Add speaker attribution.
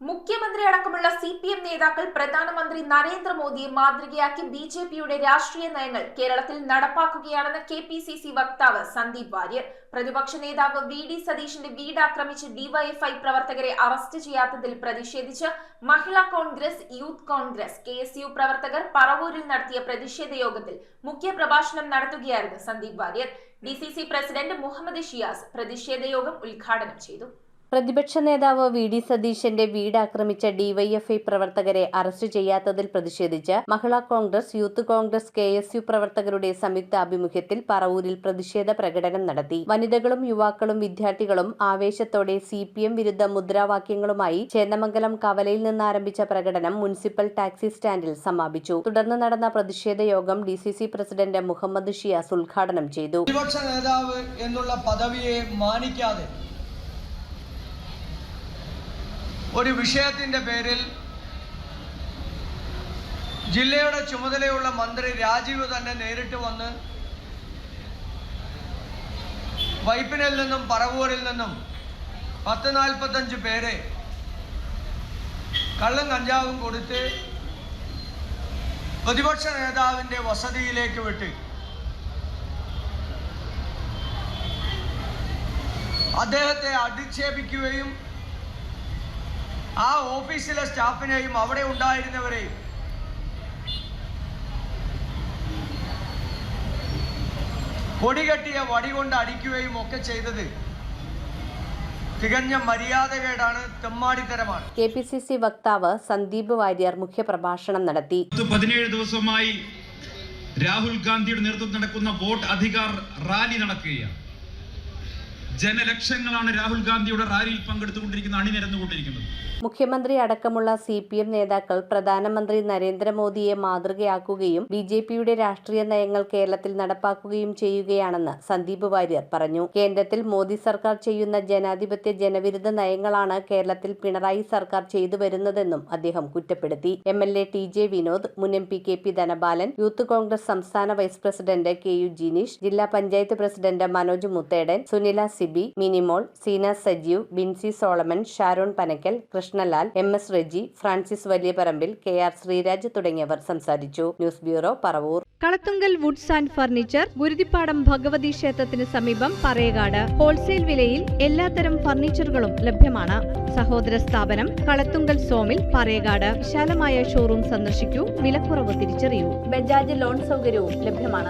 Speaker 1: മുഖ്യമന്ത്രി അടക്കമുള്ള സിപിഎം നേതാക്കൾ പ്രധാനമന്ത്രി നരേന്ദ്രമോദിയെ മാതൃകയാക്കി ബിജെപിയുടെ രാഷ്ട്രീയ നയങ്ങൾ കേരളത്തിൽ നടപ്പാക്കുകയാണെന്ന് കെപിസിസി വക്താവ് സന്ദീപ് വാര്യർ. പ്രതിപക്ഷ നേതാവ് വി.ഡി. സതീശന്റെ വീട് ആക്രമിച്ച് ഡിവൈഎഫ്ഐ പ്രവർത്തകരെ അറസ്റ്റ് ചെയ്യാത്തതിൽ പ്രതിഷേധിച്ച് മഹിളാ കോൺഗ്രസ്, യൂത്ത് കോൺഗ്രസ്, കെഎസ്യു പ്രവർത്തകർ പറവൂരിൽ നടത്തിയ പ്രതിഷേധ യോഗത്തിൽ മുഖ്യപ്രഭാഷണം നടത്തുകയായിരുന്നു സന്ദീപ് വാര്യർ. ഡിസിസി പ്രസിഡന്റ് മുഹമ്മദ് ഷിയാസ് പ്രതിഷേധ യോഗം ഉദ്ഘാടനം ചെയ്തു.
Speaker 2: പ്രതിപക്ഷ നേതാവ് വി.ഡി. സതീശന്റെ വീട് ആക്രമിച്ച ഡിവൈഎഫ്ഐ പ്രവർത്തകരെ അറസ്റ്റ് ചെയ്യാത്തതിൽ പ്രതിഷേധിച്ച് മഹിളാ കോൺഗ്രസ്, യൂത്ത് കോൺഗ്രസ്, കെഎസ്യു പ്രവർത്തകരുടെ സംയുക്താഭിമുഖ്യത്തിൽ പറവൂരിൽ പ്രതിഷേധ പ്രകടനം നടത്തി. വനിതകളും യുവാക്കളും വിദ്യാർത്ഥികളും ആവേശത്തോടെ സിപിഎം വിരുദ്ധ മുദ്രാവാക്യങ്ങളുമായി ചേന്ദമംഗലം കവലയിൽ നിന്നാരംഭിച്ച പ്രകടനം മുനിസിപ്പൽ ടാക്സി സ്റ്റാൻഡിൽ സമാപിച്ചു. തുടർന്ന് നടന്ന പ്രതിഷേധ യോഗം ഡിസിസി പ്രസിഡന്റ് മുഹമ്മദ് ഷിയാസ് ഉദ്ഘാടനം ചെയ്തു.
Speaker 3: പ്രതിപക്ഷ നേതാവ് എന്നുള്ള പദവിയെ മാനിക്കാതെ ഒരു വിഷയത്തിന്റെ പേരിൽ ജില്ലയുടെ ചുമതലയുള്ള മന്ത്രി രാജീവ് തന്നെ നേരിട്ട് വന്ന് വൈപ്പിനിൽ നിന്നും പറവൂരിൽ നിന്നും 40-45 പേരെ കള്ളും കഞ്ചാവും കൊടുത്ത് പ്രതിപക്ഷ നേതാവിന്റെ വസതിയിലേക്ക് വിട്ട് അദ്ദേഹത്തെ അധിക്ഷേപിക്കുകയും ആ ഓഫീസിലെ സ്റ്റാഫിനെയും അവിടെ ഉണ്ടായിരുന്നവരെയും കൊടികെട്ടിയ വടി കൊണ്ട് അടിക്കുകയും ഒക്കെ ചെയ്തത് തികഞ്ഞ മര്യാദകേടാണ്, തെമ്മാടിത്തരമാണ്.
Speaker 2: കെപിസിസി വക്താവ് സന്ദീപ് വാര്യർ മുഖ്യപ്രഭാഷണം നടത്തി.
Speaker 4: 17 ദിവസമായി രാഹുൽ ഗാന്ധിയുടെ നേതൃത്വത്തിൽ നടക്കുന്ന വോട്ട് അധികാർ റാലി നടക്കുകയാണ്. ജനലക്ഷങ്ങളാണ് രാഹുൽ ഗാന്ധിയുടെ റാലിയിൽ പങ്കെടുത്തുകൊണ്ടിരിക്കുന്ന അണിനിരന്നുകൊണ്ടിരിക്കുന്നത്.
Speaker 2: മുഖ്യമന്ത്രി അടക്കമുള്ള സിപിഎം നേതാക്കൾ പ്രധാനമന്ത്രി നരേന്ദ്രമോദിയെ മാതൃകയാക്കുകയും ബിജെപിയുടെ രാഷ്ട്രീയ നയങ്ങൾ കേരളത്തിൽ നടപ്പാക്കുകയും ചെയ്യുകയാണെന്ന് സന്ദീപ് വാര്യർ പറഞ്ഞു. കേന്ദ്രത്തിൽ മോദി സർക്കാർ ചെയ്യുന്ന ജനാധിപത്യ ജനവിരുദ്ധ നയങ്ങളാണ് കേരളത്തിൽ പിണറായി സർക്കാർ ചെയ്തു വരുന്നതെന്നും അദ്ദേഹം കുറ്റപ്പെടുത്തി. MLA T J. വിനോദ്, മുൻ MP K P. Dhanapalan, youth Congress സംസ്ഥാന വൈസ് പ്രസിഡന്റ് കെ.യു. ജിനീഷ്, ജില്ലാ panchayat president Manoj Muthedan, Sunila Sibi, Minimol, Seena Sajeev, Binsy Solomon, Sharon Panakkal, Krishnalal, M S. Reji, Francis Valiyaparambil, K R. Sreeraj തുടങ്ങിയവർ സംസാരിച്ചു. News bureau, Paravur.
Speaker 5: Kalathunkal woods and furniture, Guruthippadam Bhagavathi ക്ഷേത്രത്തിന് സമീപം, പറയകാട്. ഹോൾസെയിൽ വിലയിൽ എല്ലാത്തരം ഫർണിച്ചറുകളും ലഭ്യമാണ്. സഹോദര സ്ഥാപനം കളത്തുങ്കൽ സോമിൽ, പറയകാട്. വിശാലമായ ഷോറൂം സന്ദർശിക്കൂ. വിലക്കുറവ് തിരിച്ചറിയൂ. ബജാജ് ലോൺ സൗകര്യവും ലഭ്യമാണ്.